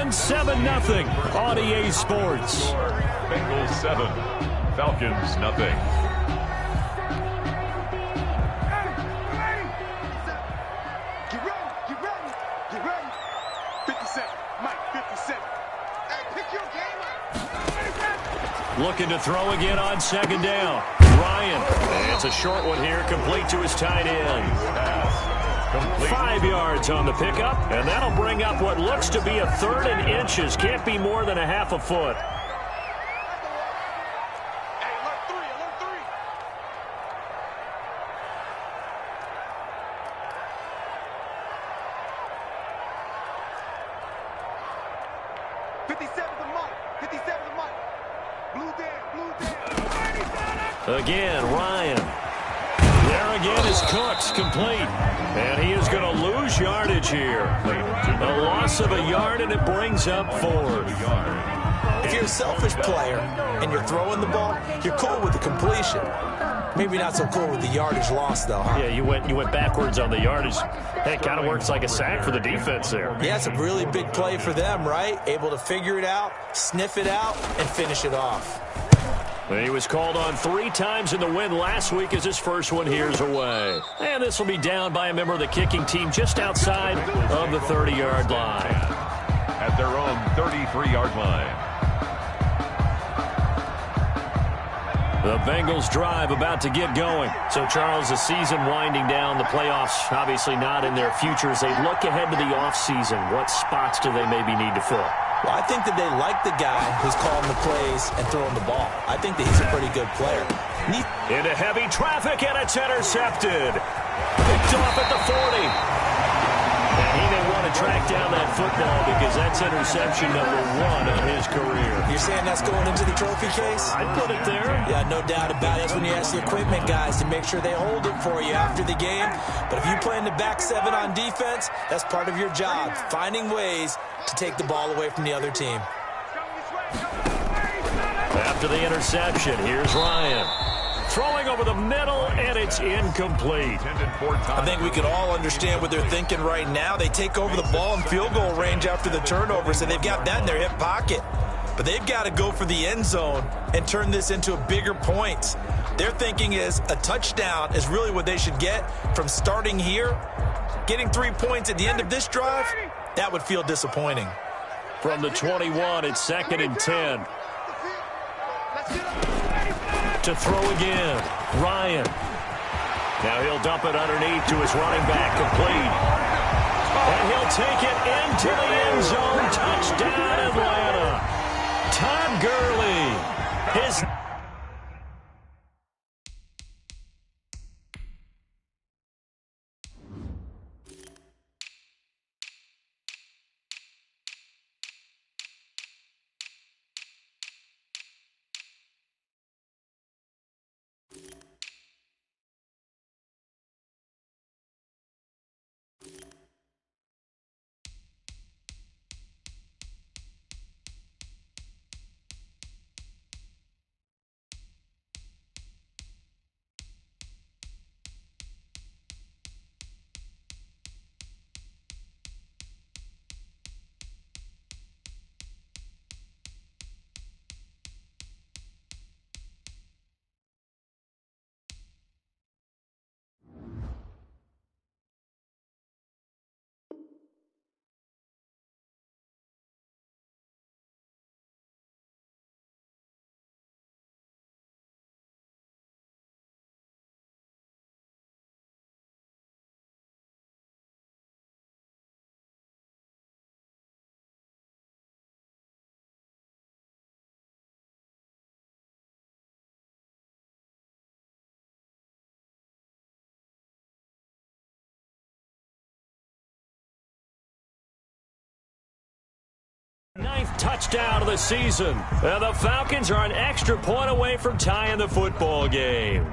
won 7-0 on EA Sports. Bengals 7, Falcons nothing. Get ready. 57, Mike, 57. Hey, pick your game up. Looking to throw again on second down. Ryan. It's a short one here, complete to his tight end. Complete. 5 yards on the pickup, and that'll bring up what looks to be a 3rd and inches. Can't be more than a half a foot. Hey, alert 3, alert 3. Blue down. Again, Ryan. There again is Cooks, complete. And he is going to lose yardage here. A loss of a yard, and it brings up 4th. If you're a selfish player and you're throwing the ball, you're cool with the completion. Maybe not so cool with the yardage loss, though, huh? Yeah, you went backwards on the yardage. Hey, it kind of works like a sack for the defense there. Yeah, it's a really big play for them, right? Able to figure it out, sniff it out, and finish it off. He was called on 3 times in the win last week as his first one here's away. And this will be down by a member of the kicking team just outside of the 30-yard line. At their own 33-yard line. The Bengals drive about to get going. So, Charles, the season winding down, the playoffs obviously not in their future. As they look ahead to the offseason, what spots do they maybe need to fill? Well, I think that they like the guy who's calling the plays and throwing the ball. I think that he's a pretty good player. Into heavy traffic, and it's intercepted. Picked off at the 40. And he may want to track down that football because that's interception number 1 of his career. You're saying that's going into the trophy case? I'd put it there. Yeah, no doubt about it. That's when you ask the equipment guys to make sure they hold it for you after the game. But if you play in the back 7 on defense, that's part of your job, finding ways to take the ball away from the other team. After the interception, here's Ryan. Throwing over the middle, and it's incomplete. I think we can all understand what they're thinking right now. They take over the ball in field goal range after the turnover, so they've got that in their hip pocket. But they've got to go for the end zone and turn this into a bigger point. Their thinking is a touchdown is really what they should get from starting here. Getting 3 points at the end of this drive, that would feel disappointing. From the 21, it's 2nd and 10. To throw again, Ryan. Now he'll dump it underneath to his running back, complete. And he'll take it into the end zone. Touchdown, Atlanta. Todd Gurley. His ninth touchdown of the season. And the Falcons are an extra point away from tying the football game.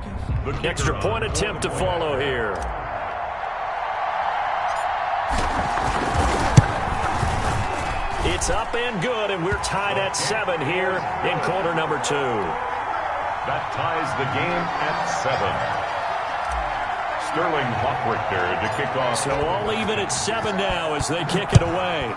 Extra point attempt to follow here. It's up and good, and we're tied at 7 here in quarter number 2. That ties the game at 7. Sterling Hockrichter to kick off. So all even at 7 now as they kick it away.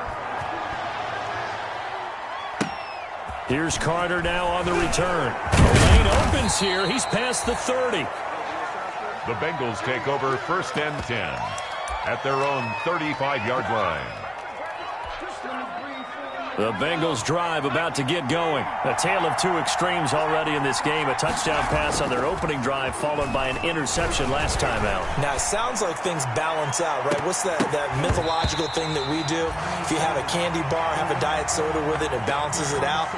Here's Carter now on the return. The lane opens here. He's past the 30. The Bengals take over 1st and 10 at their own 35-yard line. The Bengals drive about to get going. A tale of two extremes already in this game. A touchdown pass on their opening drive followed by an interception last time out. Now, it sounds like things balance out, right? What's that mythological thing that we do? If you have a candy bar, have a diet soda with it, it balances it out.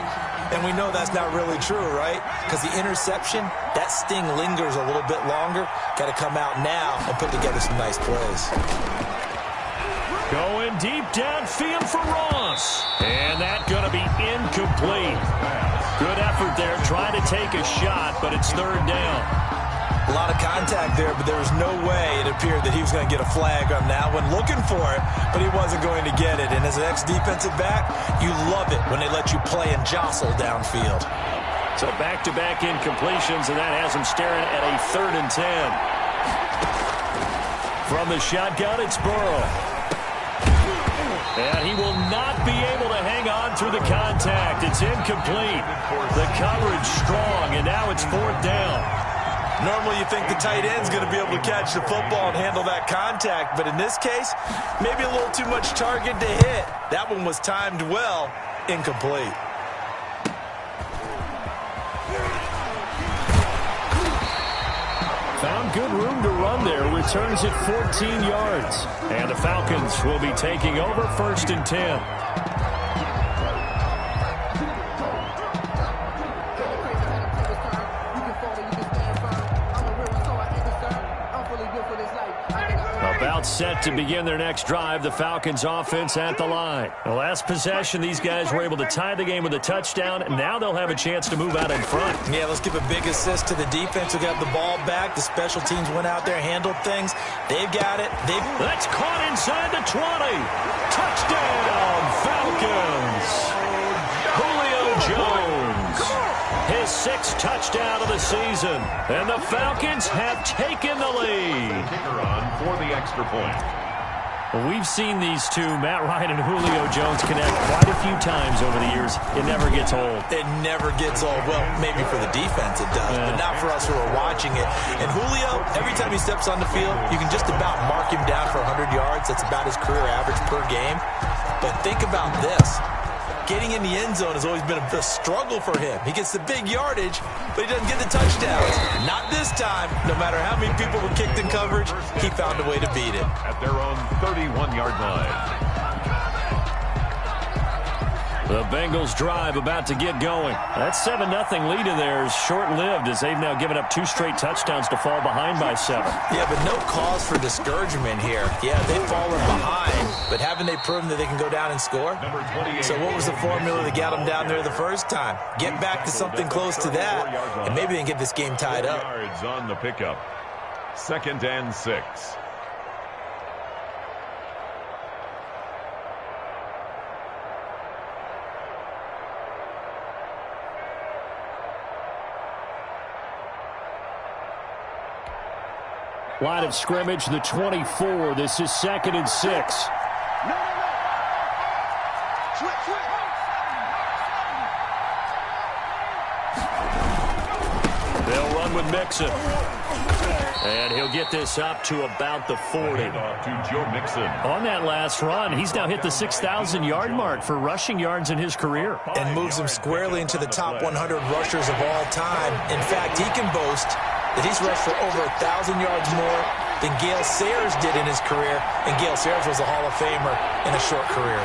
And we know that's not really true, right? Because the interception, that sting lingers a little bit longer. Got to come out now and put together some nice plays. Going deep downfield for Ross. And that's going to be incomplete. Good effort there, trying to take a shot, but it's 3rd down. A lot of contact there, but there was no way it appeared that he was going to get a flag on that one. Looking for it, but he wasn't going to get it. And as an ex-defensive back, you love it when they let you play and jostle downfield. So back-to-back incompletions, and that has him staring at a 3rd and 10. From the shotgun, it's Burrow. And he will not be able to hang on through the contact. It's incomplete. The coverage strong, and now it's 4th down. Normally you think the tight end's going to be able to catch the football and handle that contact, but in this case, maybe a little too much target to hit. That one was timed well, incomplete. Found good room to run there. Returns at 14 yards. And the Falcons will be taking over 1st and 10. About set to begin their next drive. The Falcons offense at the line. The last possession, these guys were able to tie the game with a touchdown. And now they'll have a chance to move out in front. Yeah, let's give a big assist to the defense who got the ball back. The special teams went out there, handled things. They've got it. That's caught inside the 20. Touchdown, Falcons. Julio Jones. His 6th touchdown of the season. And the Falcons have taken the lead. Kicker on for the extra point. Well, we've seen these two, Matt Ryan and Julio Jones, connect quite a few times over the years. It never gets old. It never gets old. Well, maybe for the defense it does, but not for us who are watching it. And Julio, every time he steps on the field, you can just about mark him down for 100 yards. That's about his career average per game. But think about this. Getting in the end zone has always been a struggle for him. He gets the big yardage, but he doesn't get the touchdowns. Not this time. No matter how many people were kicked in coverage, he found a way to beat it. At their own 31-yard line. The Bengals drive about to get going. That 7-0 lead of theirs short-lived as they've now given up 2 straight touchdowns to fall behind by 7. Yeah, but no cause for discouragement here. Yeah, they've fallen behind, but haven't they proven that they can go down and score? So what was the formula that got them down there the first time? Get back to something close to that, and maybe they can get this game tied up. Yards on the pickup. 2nd and 6. Line of scrimmage, the 24. This is 2nd and 6. They'll run with Mixon. And he'll get this up to about the 40. To Joe Mixon. On that last run, he's now hit the 6,000-yard mark for rushing yards in his career. And moves him squarely into the top 100 rushers of all time. In fact, he can boast that he's rushed for over 1,000 yards more than Gale Sayers did in his career, and Gale Sayers was a Hall of Famer in a short career.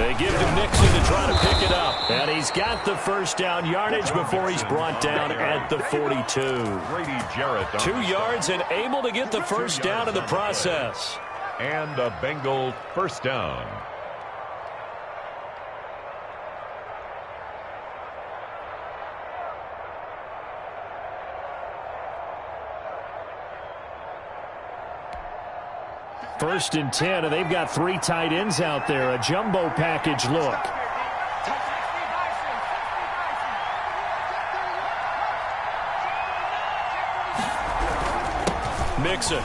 They give to Mixon to try to pick it up, and he's got the 1st down yardage before he's brought down at the 42. 2 yards and able to get the 1st down in the process. And a Bengal 1st down. First and 10, and they've got 3 tight ends out there. A jumbo package look. Mixon.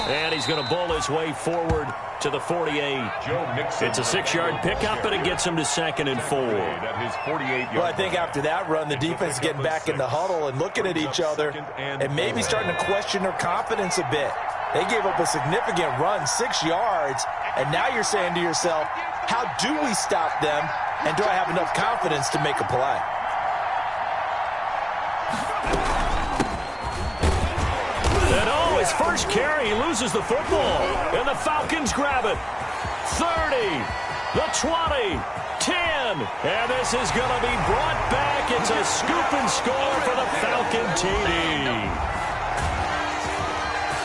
And he's going to bowl his way forward to the 48. It's a 6-yard pickup, and it gets him to 2nd and 4. Well, I think after that run, the defense is getting back in the huddle and looking at each other and maybe starting to question their confidence a bit. They gave up a significant run, 6 yards, and now you're saying to yourself, how do we stop them, and do I have enough confidence to make a play? His first carry, he loses the football, and the Falcons grab it. 30, the 20, 10, and this is going to be brought back. It's a scoop and score for the Falcon TD.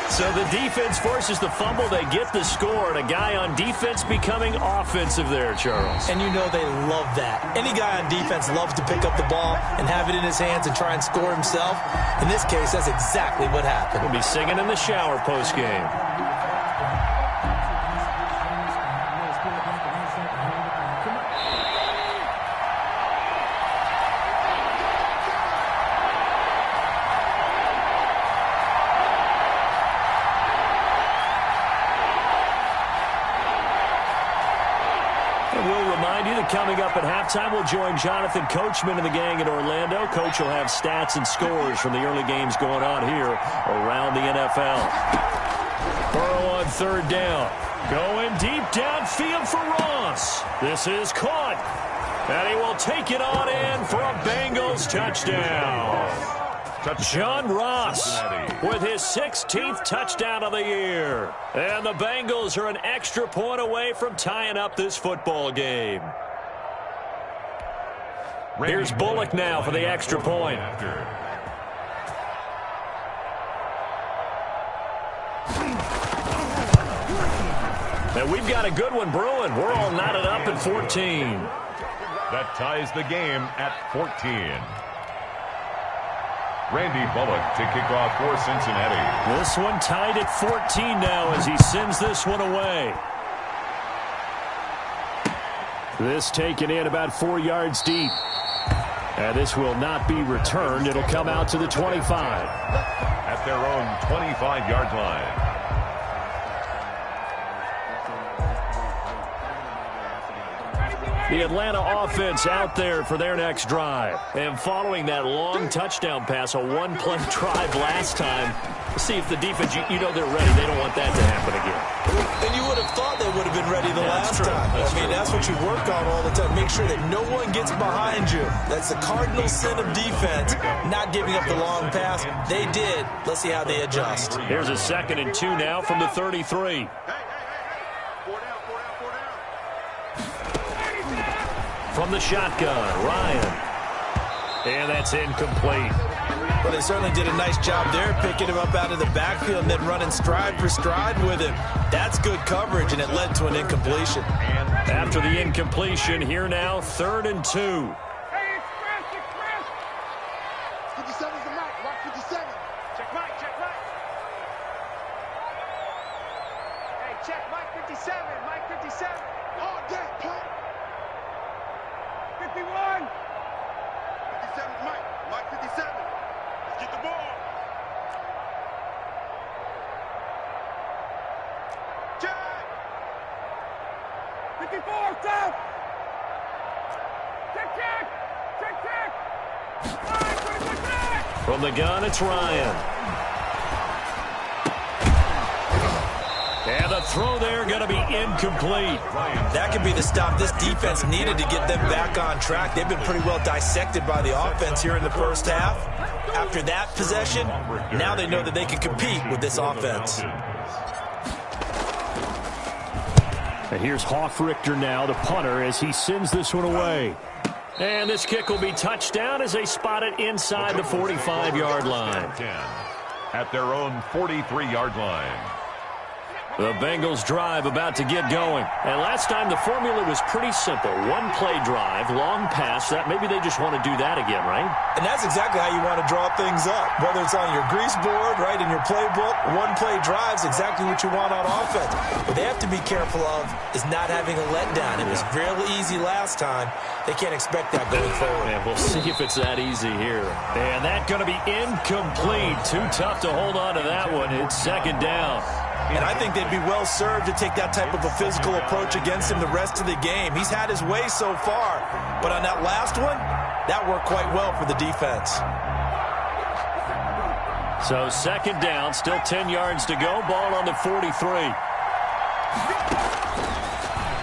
So the defense forces the fumble. They get the score, and a guy on defense becoming offensive there, Charles. And you know they love that. Any guy on defense loves to pick up the ball and have it in his hands and try and score himself. In this case, that's exactly what happened. He'll be singing in the shower post-game. Coming up at halftime, we'll join Jonathan Coachman and the gang in Orlando. Coach will have stats and scores from the early games going on here around the NFL. Burrow on 3rd down. Going deep downfield for Ross. This is caught. And he will take it on in for a Bengals touchdown. John Ross with his 16th touchdown of the year. And the Bengals are an extra point away from tying up this football game. Here's Bullock now for the extra point. And we've got a good one brewing. We're all knotted up at 14. That ties the game at 14. Randy Bullock to kick off for Cincinnati. This one tied at 14 now as he sends this one away. This taken in about 4 yards deep. And this will not be returned. It'll come out to the 25. At their own 25-yard line. The Atlanta offense out there for their next drive. And following that long touchdown pass, a one-play drive last time, see if the defense, you know they're ready. They don't want that to happen again. And you would have thought they would have been ready the last time. I mean, that's what you work on all the time. Make sure that no one gets behind you. That's the cardinal sin of defense, not giving up the long pass. They did. Let's see how they adjust. Here's a 2nd and 2 now from the 33. From the shotgun, Ryan. And that's incomplete. Well, they certainly did a nice job there, picking him up out of the backfield and then running stride for stride with him. That's good coverage, and it led to an incompletion. After the incompletion, here now, 3rd and 2. Hey, it's Chris. 57's the mic. Rock 57. Check mic. Hey, check mic 57. Mic 57. All day, pump. 51. 57's mic. Mic 57. Let's get the ball. Check. 54, stop. Check. From the gun, it's Ryan. And the throw there going to be incomplete. That could be the stop this defense needed to get them back on track. They've been pretty well dissected by the offense here in the first half. After that possession, now they know that they can compete with this offense. And here's Hoff-Richter now, the punter, as he sends this one away. And this kick will be touchdown as they spot it inside the 45-yard line. At their own 43-yard line. The Bengals drive about to get going. And last time the formula was pretty simple. One-play drive, long pass. That maybe they just want to do that again, right? And that's exactly how you want to draw things up. Whether it's on your grease board, right, in your playbook, one-play drive's exactly what you want on offense. What they have to be careful of is not having a letdown. It was really easy last time. They can't expect that going forward. And we'll see if it's that easy here. And that's going to be incomplete. Too tough to hold on to that one. It's 2nd down. And I think they'd be well served to take that type of a physical approach against him the rest of the game. He's had his way so far, but on that last one, that worked quite well for the defense. So second down, still 10 yards to go. Ball on the 43.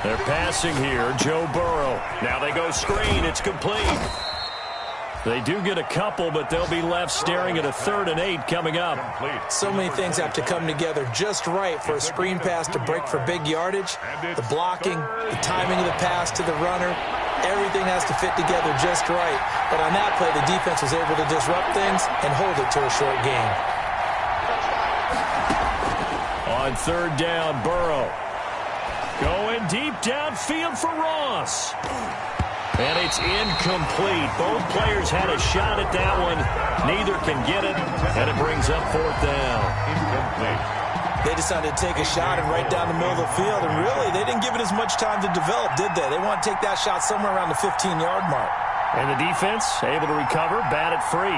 They're passing here, Joe Burrow. Now they go screen. It's complete. They do get a couple, but they'll be left staring at a 3rd and 8 coming up. So many things have to come together just right for a screen pass to break for big yardage. The blocking, the timing of the pass to the runner, everything has to fit together just right. But on that play, the defense was able to disrupt things and hold it to a short gain. On 3rd down, Burrow. Going deep downfield for Ross. And it's incomplete. Both players had a shot at that one. Neither can get it, and it brings up 4th down. Incomplete. They decided to take a shot and right down the middle of the field, and really, they didn't give it as much time to develop, did they? They want to take that shot somewhere around the 15-yard mark. And the defense able to recover, bat it free.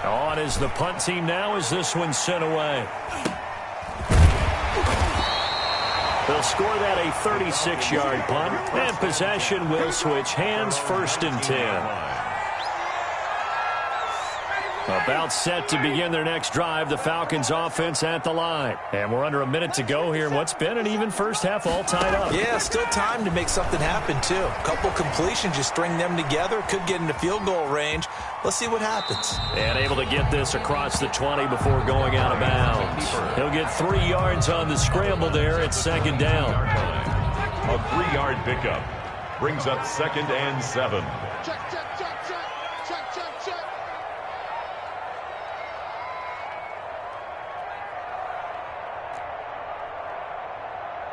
On is the punt team now as this one's sent away. They'll score that a 36-yard punt, and possession will switch hands, 1st and 10. About set to begin their next drive, the Falcons offense at the line. And we're under a minute to go here in what's been an even first half, all tied up. Yeah, still time to make something happen, too. A couple completions, you string them together, could get into field goal range. Let's see what happens. And able to get this across the 20 before going out of bounds. He'll get 3 yards on the scramble there at 2nd down. A 3-yard pickup brings up 2nd and 7. Check, check, check, check. Check, check, check.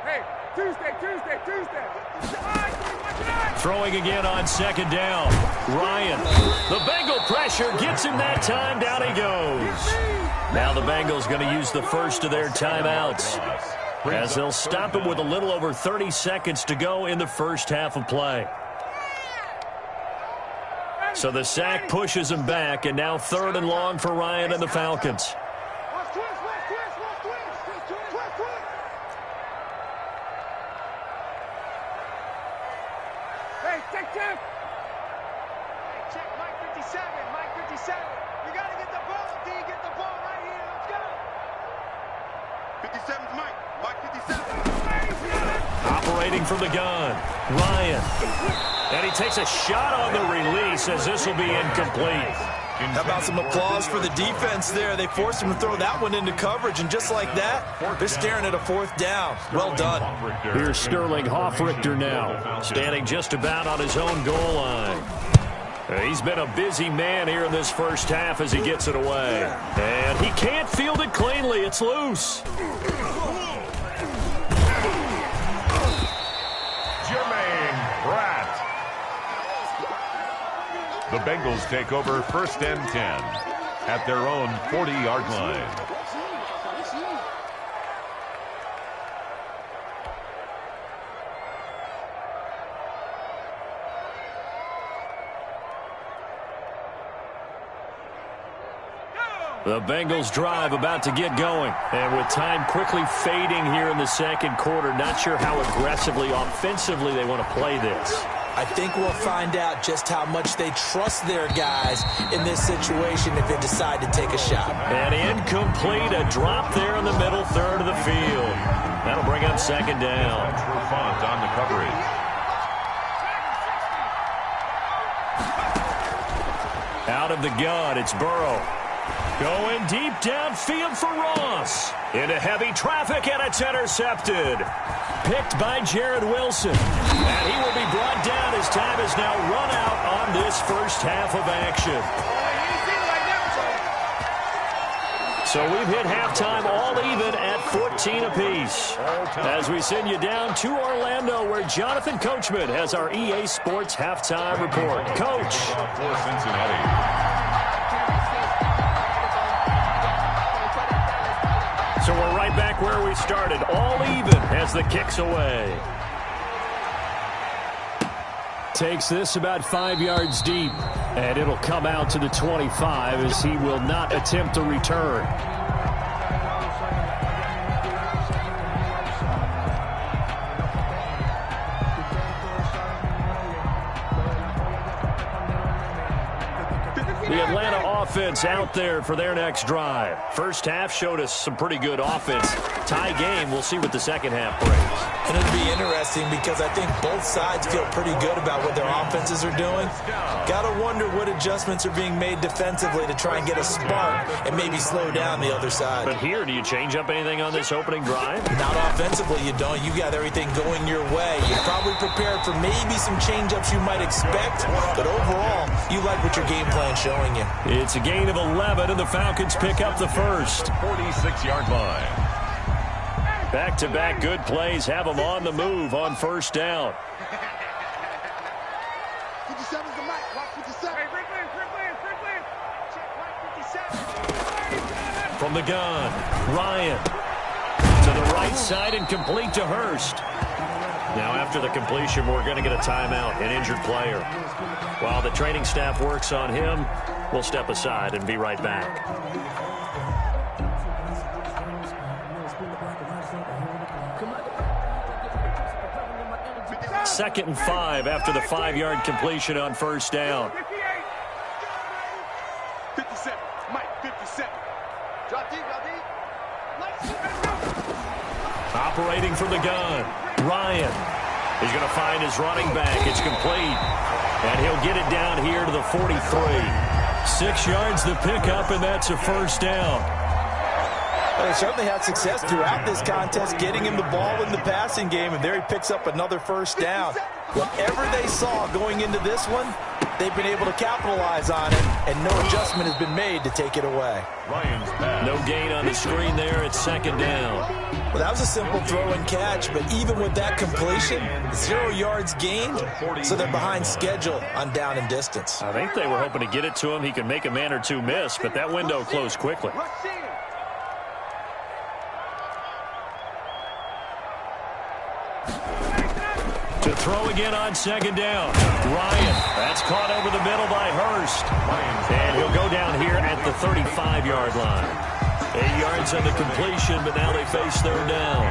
Hey, Tuesday. Throwing again on 2nd down. Ryan. The Bengal pressure gets him that time. Down he goes. Now the Bengals going to use the first of their timeouts, as they'll stop him with a little over 30 seconds to go in the first half of play. So the sack pushes him back, and now 3rd and long for Ryan and the Falcons. Hey, check. Hey, check, Mike 57. You got to get the ball, D. Get the ball right here. Let's go. 57's Mike 57. Operating from the gun, Ryan. And he takes a shot on the release, as this will be incomplete. How about some applause for the defense there? They forced him to throw that one into coverage, and just like that, they're staring at a 4th down. Well done. Here's Sterling Hoffrichter now, standing just about on his own goal line. He's been a busy man here in this first half as he gets it away. And he can't field it cleanly. It's loose. The Bengals take over 1st and 10 at their own 40-yard line. The Bengals drive about to get going. And with time quickly fading here in the 2nd quarter, not sure how aggressively, offensively they want to play this. I think we'll find out just how much they trust their guys in this situation if they decide to take a shot. And incomplete, a drop there in the middle 3rd of the field. That'll bring up 2nd down. Font on the coverage. Out of the gun, it's Burrow. Going deep downfield for Ross. Into heavy traffic, and it's intercepted. Picked by Jared Wilson. And he will be brought down as time is now run out on this first half of action. So we've hit halftime all even at 14 apiece. As we send you down to Orlando, where Jonathan Coachman has our EA Sports halftime report. Coach. For Cincinnati. So we're right back where we started, all even as the kick's away. takes this about 5 yards deep, and it'll come out to the 25 as he will not attempt a return. The Atlanta offense out there for their next drive. First half showed us some pretty good offense. Tie game. We'll see what the second half brings. And it'll be interesting because I think both sides feel pretty good about what their offenses are doing. Got to wonder what adjustments are being made defensively to try and get a spark and maybe slow down the other side. But here, do you change up anything on this opening drive? Not offensively, you don't. You got everything going your way. You're probably prepared for maybe some change-ups you might expect, but overall, you like what your game plan's showing you. It's a gain of 11, and the Falcons pick up the first. 46-yard line. Back-to-back good plays have them on the move on first down. 57's the mic. Watch 57. Hey, Franklin. Check mic 57. From the gun, Ryan to the right side and complete to Hurst. Now after the completion, we're going to get a timeout, an injured player. While the training staff works on him, we'll step aside and be right back. Second and 5 after the 5-yard completion on first down. 57. Mike, 57. Drop deep. Operating from the gun, Ryan. He's going to find his running back. It's complete. And he'll get it down here to the 43. 6 yards the pickup, and that's a first down. Well, they certainly had success throughout this contest, getting him the ball in the passing game, and there he picks up another first down. Whatever they saw going into this one, they've been able to capitalize on it, and no adjustment has been made to take it away. Ryan's pass. No gain on the screen there. It's second down. Well, that was a simple throw and catch, but even with that completion, 0 yards gained, so they're behind schedule on down and distance. I think they were hoping to get it to him. He could make a man or two miss, but that window closed quickly. To throw again on second down. Ryan, that's caught over the middle by Hurst. And he'll go down here at the 35-yard line. 8 yards on the completion, but now they face third down.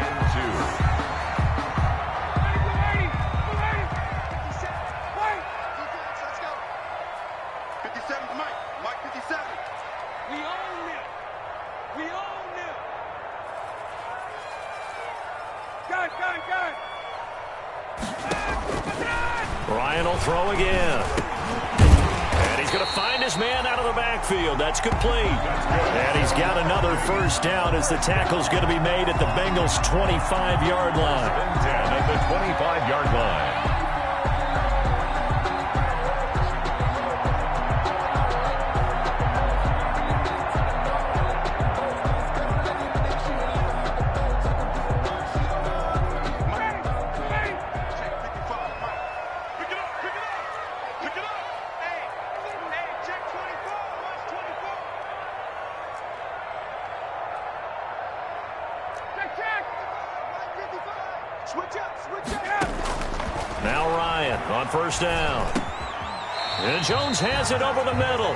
57's Mike. Mike 57. We own it. Gun. Ryan will throw again. And he's going to find his man out of the backfield. That's complete. And he's got another first down as the tackle's going to be made at the Bengals' 25-yard line. 10 at the 25-yard line. Now Ryan on first down. And Jones has it over the middle.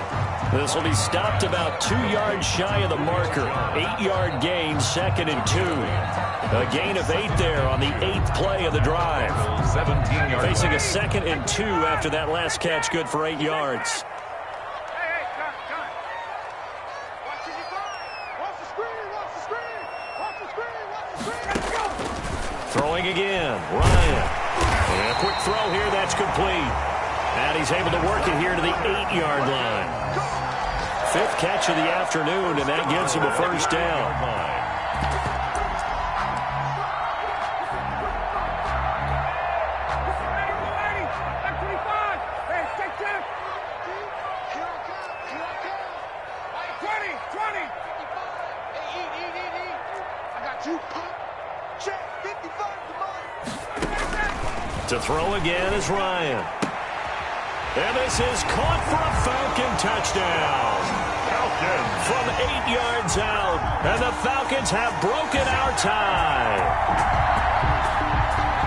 This will be stopped about 2 yards shy of the marker. 8-yard gain, second and 2. A gain of 8 there on the 8th play of the drive. 17 yards. Facing a second and 2 after that last catch, good for 8 yards. Throwing again, Ryan. And a quick throw here, that's complete. And he's able to work it here to the 8-yard line. 5th catch of the afternoon, and that gives him a first down. To throw again is Ryan. And this is caught for a Falcon touchdown. Falcons. From 8 yards out. And the Falcons have broken our tie.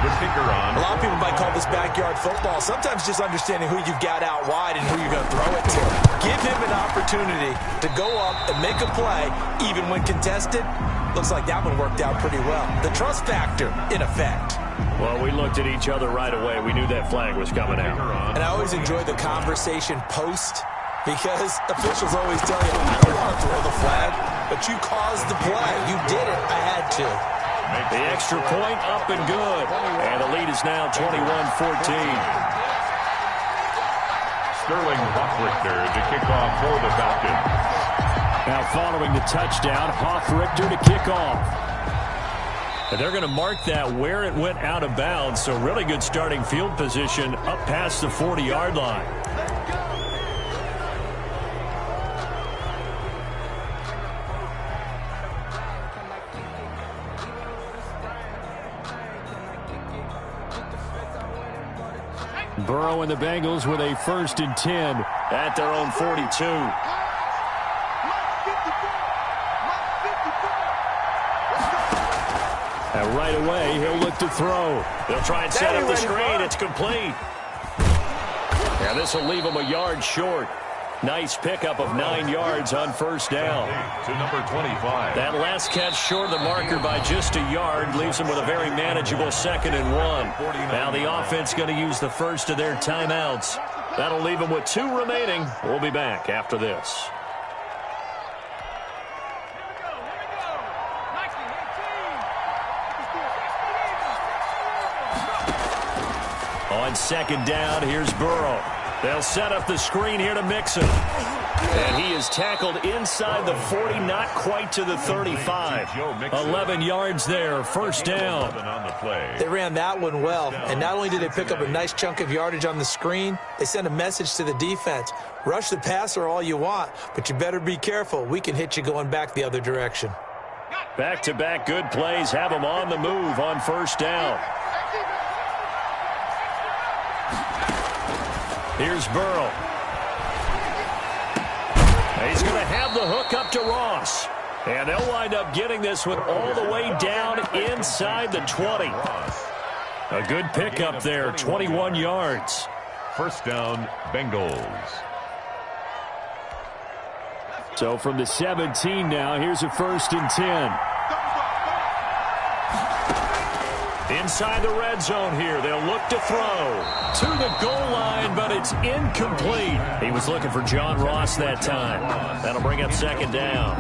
with kicker on. A lot of people might call this backyard football. Sometimes just understanding who you've got out wide and who you're going to throw it to. Give him an opportunity to go up and make a play, even when contested. Looks like that one worked out pretty well. The trust factor, in effect. Well, we looked at each other right away. We knew that flag was coming out. And I always enjoy the conversation post, because officials always tell you, I don't want to throw the flag, but you caused the play. You did it. I had to. The extra point up and good. And the lead is now 21-14. Sterling Hoffrichter to kick off for the Falcons. Now following the touchdown, Hoffrichter to kick off. And they're going to mark that where it went out of bounds, so really good starting field position up past the 40-yard line. Burrow and the Bengals with a 1st and 10 at their own 42. And right away, he'll look to throw. They'll try and set up the screen. It's complete. And this will leave him a yard short. Nice pickup of 9 yards on 1st down. To number 25. That last catch short of the marker by just a yard leaves him with a very manageable 2nd and 1. Now the offense going to use the first of their timeouts. That'll leave them with 2 remaining. We'll be back after this. On 2nd down, here's Burrow. They'll set up the screen here to Mixon. And he is tackled inside the 40, not quite to the 35. 11 yards there, 1st down. They ran that one well, and not only did they pick up a nice chunk of yardage on the screen, they sent a message to the defense. Rush the passer all you want, but you better be careful. We can hit you going back the other direction. Back-to-back good plays have him on the move on 1st down. Here's Burrow. He's going to have the hook up to Ross. And they'll wind up getting this one all the way down inside the 20. A good pickup there, 21 yards. 1st down, Bengals. So from the 17 now, here's a 1st and 10. Inside the red zone here, they'll look to throw to the goal line, but it's incomplete. He was looking for John Ross that time. That'll bring up 2nd down.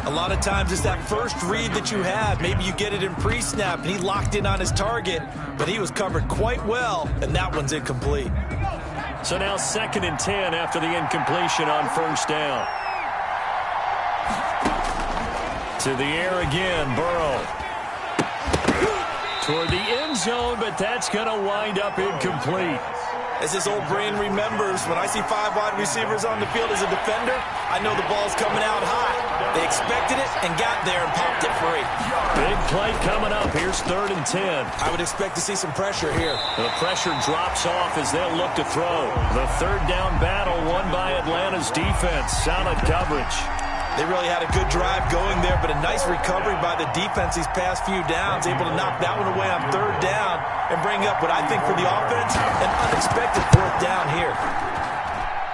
A lot of times it's that first read that you have. Maybe you get it in pre-snap, and he locked in on his target, but he was covered quite well, and that one's incomplete. So now 2nd and 10 after the incompletion on 1st down. To the air again, Burrow. Toward the end zone, but that's going to wind up incomplete. As his old brain remembers, when I see 5 wide receivers on the field as a defender, I know the ball's coming out high. They expected it and got there and popped it free. Big play coming up. Here's 3rd and 10. I would expect to see some pressure here. The pressure drops off as they'll look to throw. The 3rd down battle won by Atlanta's defense. Solid coverage. They really had a good drive going there, but a nice recovery by the defense these past few downs, able to knock that one away on 3rd down and bring up what I think for the offense, an unexpected 4th down here.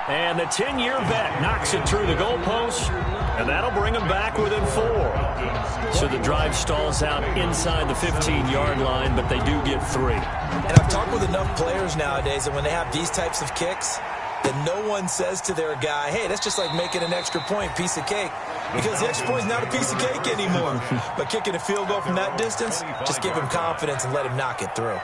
And the 10-year vet knocks it through the goalpost, and that'll bring them back within 4. So the drive stalls out inside the 15-yard line, but they do get 3. And I've talked with enough players nowadays that when they have these types of kicks, that no one says to their guy, hey, that's just like making an extra point, piece of cake. Because the extra point is not a piece of cake anymore. But kicking a field goal from that distance, just give him confidence and let him knock it through.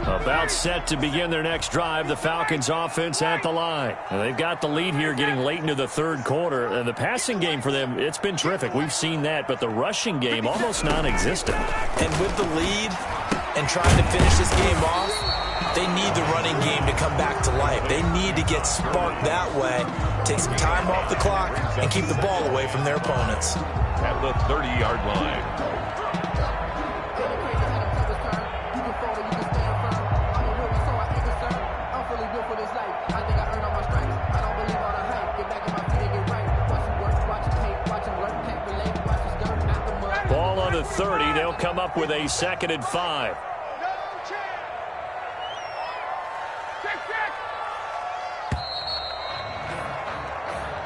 About set to begin their next drive, the Falcons offense at the line. And they've got the lead here getting late into the 3rd quarter. And the passing game for them, it's been terrific. We've seen that, but the rushing game almost non-existent. And with the lead and trying to finish this game off, they need the running game to come back to life. They need to get sparked that way, take some time off the clock, and keep the ball away from their opponents. at the 30-yard line. Ball on the 30. They'll come up with a 2nd and 5.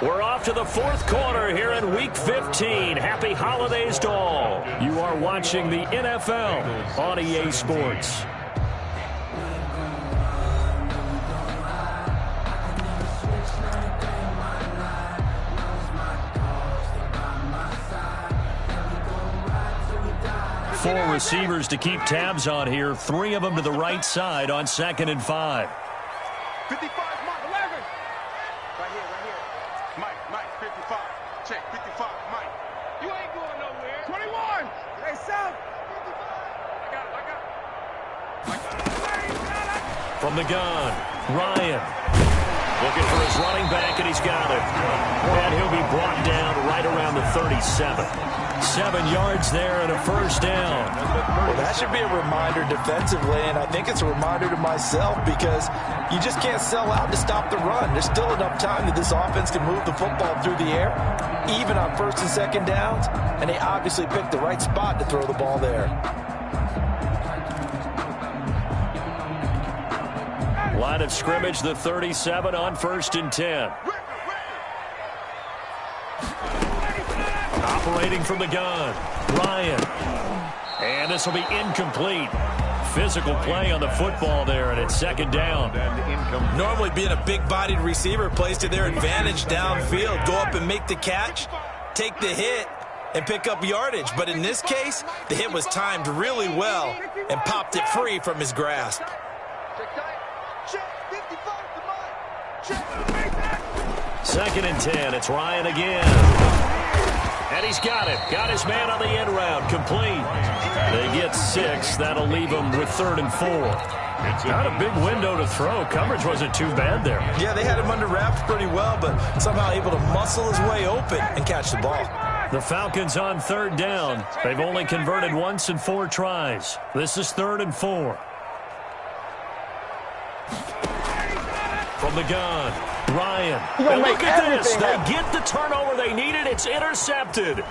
We're off to the 4th quarter here in Week 15. Happy holidays to all. You are watching the NFL on EA Sports. Four receivers to keep tabs on here. 3 of them to the right side on 2nd and 5. 55, Mike, 11. Right here. Mike, 55. Check, 55, Mike. You ain't going nowhere. 21. Hey, South. 55. I got it. From the gun, Ryan. Looking for his running back, and he's got it. And he'll be brought down right around the 37. 7 yards there and a 1st down. Well, that should be a reminder defensively, and I think it's a reminder to myself because you just can't sell out to stop the run. There's still enough time that this offense can move the football through the air, even on 1st and 2nd downs, and they obviously picked the right spot to throw the ball there. Line of scrimmage, the 37 on 1st and 10. Operating from the gun, Ryan. And this will be incomplete. Physical play on the football there, and it's 2nd down. Normally being a big-bodied receiver plays to their advantage downfield. Go up and make the catch, take the hit, and pick up yardage. But in this case, the hit was timed really well and popped it free from his grasp. Second and 10, it's Ryan again. And he's got it. Got his man on the end round. Complete. They get 6. That'll leave him with 3rd and 4. Not a big window to throw. Coverage wasn't too bad there. Yeah, they had him under wraps pretty well, but somehow able to muscle his way open and catch the ball. The Falcons on 3rd down. They've only converted once in 4 tries. This is 3rd and 4. From the gun, Ryan. And look at this. They get the turnover they needed. It's intercepted.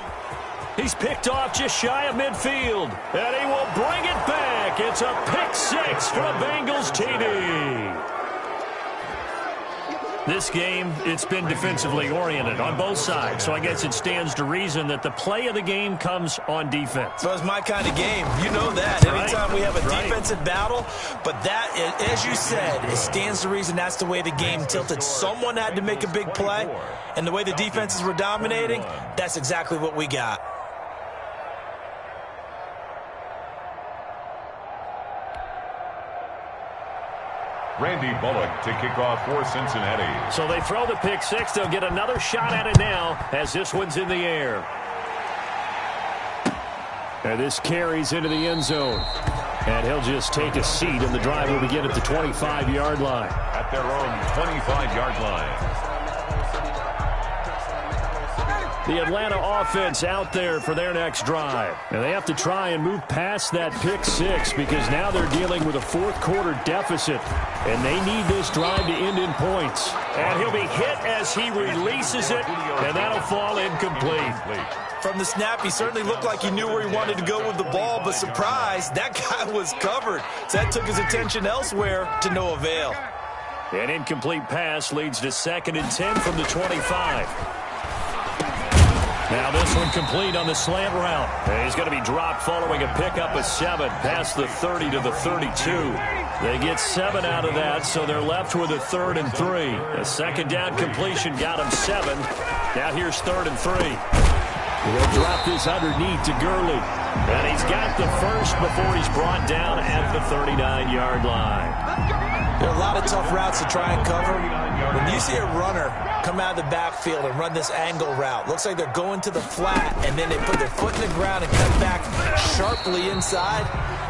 He's picked off just shy of midfield. And he will bring it back. It's a pick 6 for a Bengals TD. This game, it's been defensively oriented on both sides, so I guess it stands to reason that the play of the game comes on defense. So it's my kind of game. You know that. Anytime we have a defensive battle, but that, as you said, it stands to reason that's the way the game tilted. Someone had to make a big play, and the way the defenses were dominating, that's exactly what we got. Randy Bullock to kick off for Cincinnati. So they throw the pick 6. They'll get another shot at it now as this one's in the air. And this carries into the end zone. And he'll just take a seat, and the drive will begin at the 25-yard line. At their own 25-yard line. The Atlanta offense out there for their next drive. And they have to try and move past that pick 6 because now they're dealing with a 4th quarter deficit. And they need this drive to end in points. And he'll be hit as he releases it, and that'll fall incomplete. From the snap, he certainly looked like he knew where he wanted to go with the ball, but surprise, that guy was covered. So that took his attention elsewhere to no avail. An incomplete pass leads to 2nd and 10 from the 25. Now this one complete on the slant route. And he's going to be dropped following a pickup of 7 past the 30 to the 32. They get 7 out of that, so they're left with a 3rd and 3. A 2nd down completion got him 7. Now here's 3rd and 3. They'll drop this underneath to Gurley. And he's got the first before he's brought down at the 39-yard line. There are a lot of tough routes to try and cover. When you see a runner come out of the backfield and run this angle route, looks like they're going to the flat, and then they put their foot in the ground and cut back sharply inside.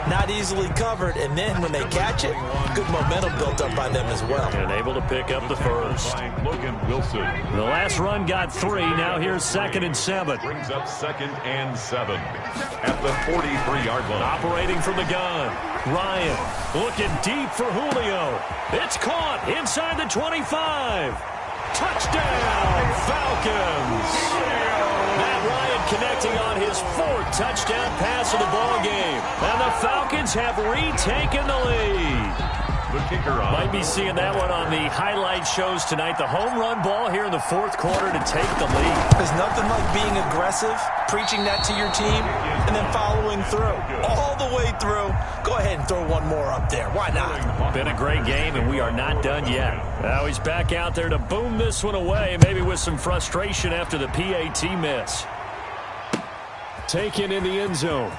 not easily covered, and then when they catch it, good momentum built up by them as well. And able to pick up the first. Logan Wilson. The last run got 3. Now here's 2nd and 7. Brings up 2nd and 7 at the 43-yard line. Operating from the gun. Ryan looking deep for Julio. It's caught inside the 25. Touchdown, Falcons. Matt Ryan connecting on his 4th touchdown pass of the ball game. And the Falcons have retaken the lead. The kicker on. Might be seeing that one on the highlight shows tonight. The home run ball here in the 4th quarter to take the lead. There's nothing like being aggressive, preaching that to your team, and then following through. All the way through. Go ahead and throw one more up there. Why not? Been a great game, and we are not done yet. Now he's back out there to boom this one away, maybe with some frustration after the PAT miss. Taken in the end zone.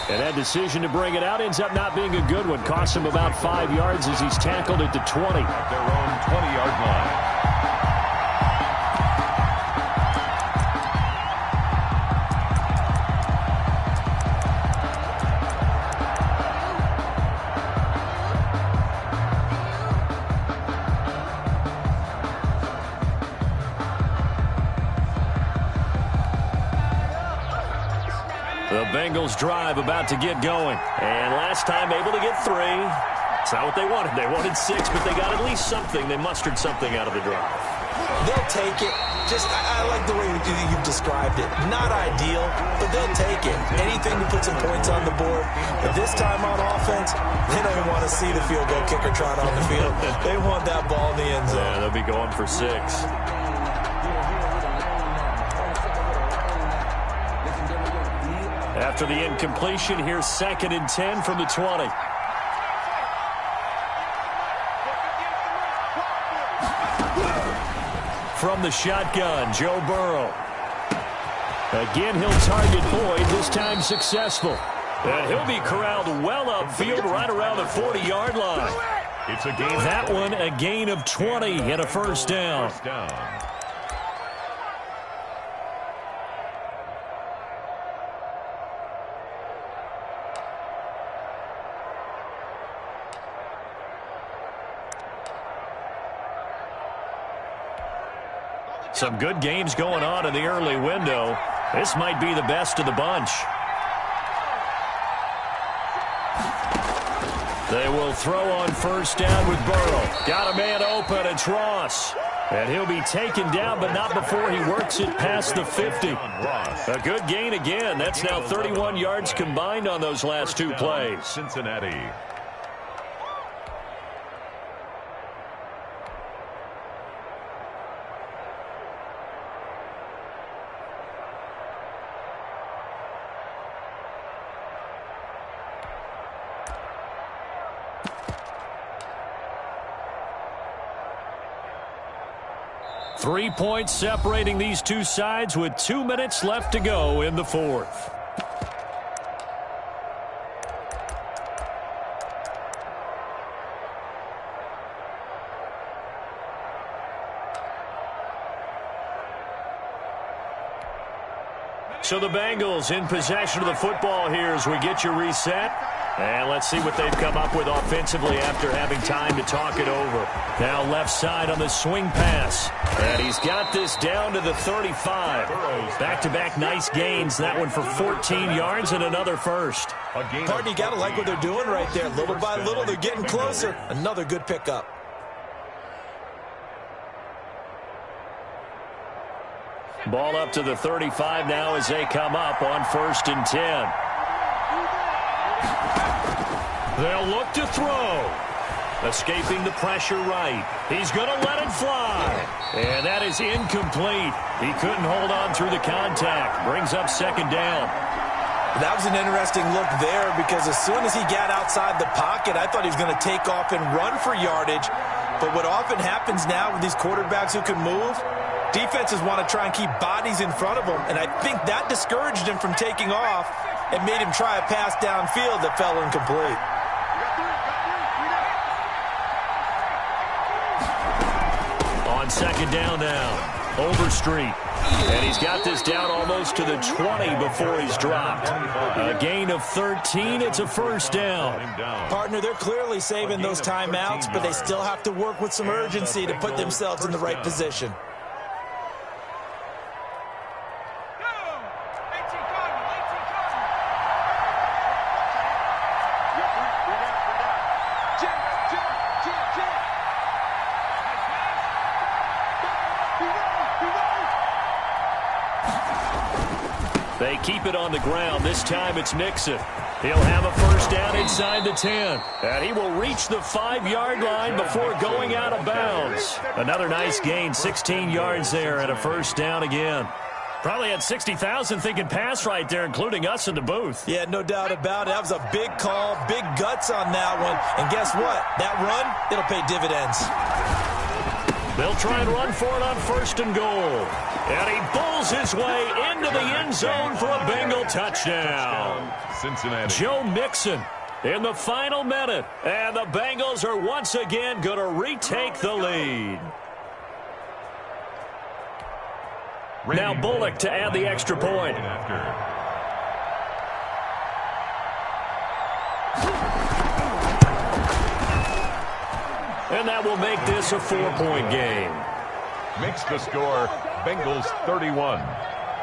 And that decision to bring it out ends up not being a good one. Costs him about 5 yards as he's tackled at the 20. At their own 20-yard line. The Bengals drive about to get going. And last time able to get 3. It's not what they wanted. They wanted 6, but they got at least something. They mustered something out of the drive. They'll take it. I like the way you've described it. Not ideal, but they'll take it. Anything to put some points on the board. But this time on offense, they don't even want to see the field goal kicker trot on the field. They want that ball in the end zone. Yeah, they'll be going for 6. After the incompletion, here's 2nd and 10 from the 20. From the shotgun, Joe Burrow. Again, he'll target Boyd, this time successful. And he'll be corralled well upfield right around the 40-yard line. It's a gain. That one, a gain of 20 and a first down. First down. Some good games going on in the early window. This might be the best of the bunch. They will throw on first down with Burrow. Got a man open. It's Ross. And he'll be taken down, but not before he works it past the 50. A good gain again. That's now 31 yards combined on those last 2 plays. Cincinnati. Three points separating these two sides with 2 minutes left to go in the 4th. So the Bengals in possession of the football here as we get you reset. And let's see what they've come up with offensively after having time to talk it over. Now left side on the swing pass. And he's got this down to the 35. Back-to-back nice gains. That one for 14 yards and another first. Pardon, you got to like what they're doing right there. Little by little, they're getting closer. Another good pickup. Ball up to the 35 now as they come up on 1st and 10. They'll look to throw. Escaping the pressure right. He's going to let it fly. And that is incomplete. He couldn't hold on through the contact. Brings up 2nd down. That was an interesting look there because as soon as he got outside the pocket, I thought he was going to take off and run for yardage. But what often happens now with these quarterbacks who can move, defenses want to try and keep bodies in front of them. And I think that discouraged him from taking off and made him try a pass downfield that fell incomplete. On 2nd down now. Overstreet. And he's got this down almost to the 20 before he's dropped. A gain of 13. It's a first down. Partner, they're clearly saving those timeouts, but they still have to work with some urgency to put themselves in the right position. They keep it on the ground. This time it's Nixon. He'll have a first down inside the 10. And he will reach the 5-yard line before going out of bounds. Another nice gain, 16 yards there, and a first down again. Probably had 60,000 thinking pass right there, including us in the booth. Yeah, no doubt about it. That was a big call, big guts on that one. And guess what? That run, it'll pay dividends. They'll try and run for it on first and goal. And he bulls his way into the end zone for a Bengal touchdown. Cincinnati. Joe Mixon in the final minute. And the Bengals are once again going to retake the lead. Now Bullock to add the extra point. And that will make this a 4-point game. Makes the score Bengals 31,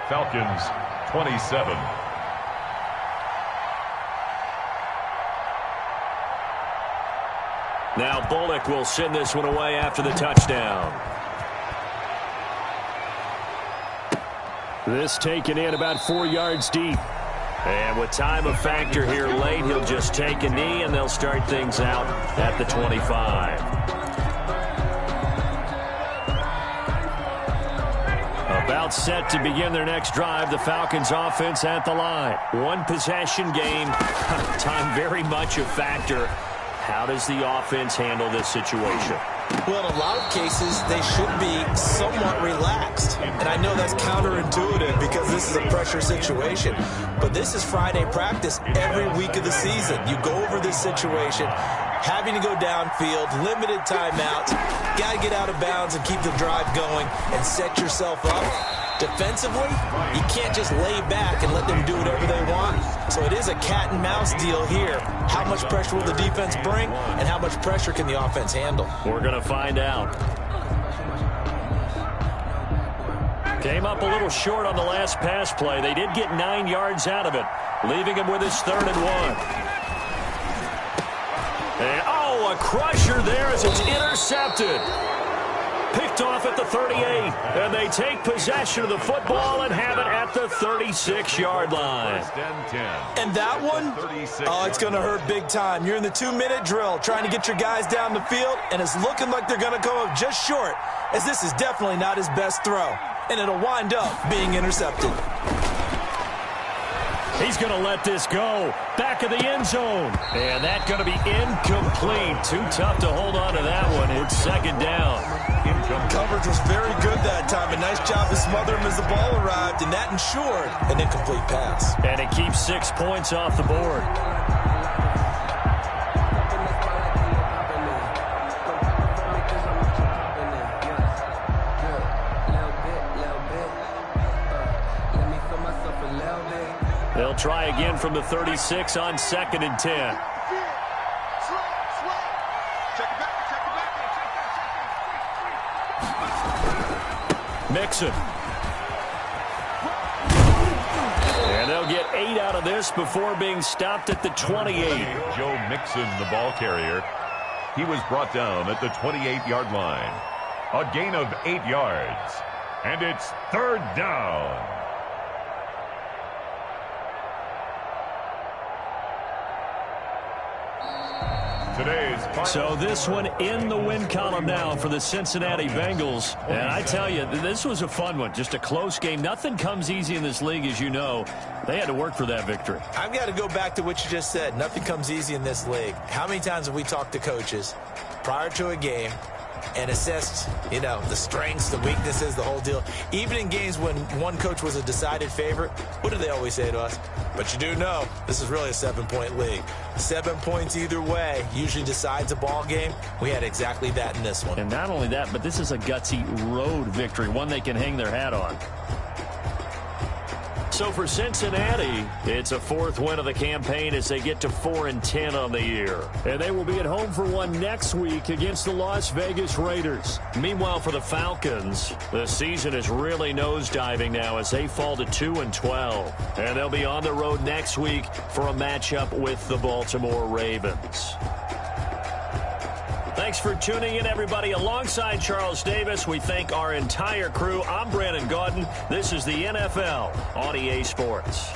Falcons 27. Now Bullock will send this one away after the touchdown. This taken in about 4 yards deep. And with time a factor here late, he'll just take a knee, and they'll start things out at the 25. About set to begin their next drive, the Falcons offense at the line. One possession game, time very much a factor. How does the offense handle this situation? Well, in a lot of cases, they should be somewhat relaxed. And I know that's counterintuitive because this is a pressure situation. But this is Friday practice every week of the season. You go over this situation, having to go downfield, limited timeouts, got to get out of bounds and keep the drive going and set yourself up. Defensively, you can't just lay back and let them do whatever they want. So it is a cat and mouse deal here. How much pressure will the defense bring, and how much pressure can the offense handle? We're going to find out. Came up a little short on the last pass play. They did get 9 yards out of it, leaving him with his 3rd and 1. And, oh, a crusher there as it's intercepted. Picked off at the 38, and they take possession of the football and have it at the 36-yard line. And that one, oh, it's going to hurt big time. You're in the 2-minute drill trying to get your guys down the field, and it's looking like they're going to come up just short, as this is definitely not his best throw, and it'll wind up being intercepted. He's going to let this go. Back of the end zone. And that's going to be incomplete. Too tough to hold on to that one. It's 2nd down. Coverage was very good that time. A nice job to smother him as the ball arrived, and that ensured an incomplete pass. And it keeps 6 points off the board. They'll try again from the 36 on 2nd and 10. Mixon. And they'll get 8 out of this before being stopped at the 28. Joe Mixon, the ball carrier. He was brought down at the 28-yard line. A gain of 8 yards. And it's 3rd down. So this one in the win column now for the Cincinnati Bengals. And I tell you, this was a fun one. Just a close game. Nothing comes easy in this league, as you know. They had to work for that victory. I've got to go back to what you just said. Nothing comes easy in this league. How many times have we talked to coaches prior to a game, and assessed, the strengths, the weaknesses, the whole deal. Even in games when one coach was a decided favorite, what do they always say to us? But you do know this is really a 7-point league. 7 points either way usually decides a ball game. We had exactly that in this one. And not only that, but this is a gutsy road victory, one they can hang their hat on. So for Cincinnati, it's a 4th win of the campaign as they get to 4-10 on the year. And they will be at home for one next week against the Las Vegas Raiders. Meanwhile, for the Falcons, the season is really nosediving now as they fall to 2-12. And they'll be on the road next week for a matchup with the Baltimore Ravens. Thanks for tuning in, everybody. Alongside Charles Davis, we thank our entire crew. I'm Brandon Gaudin. This is the NFL on EA Sports.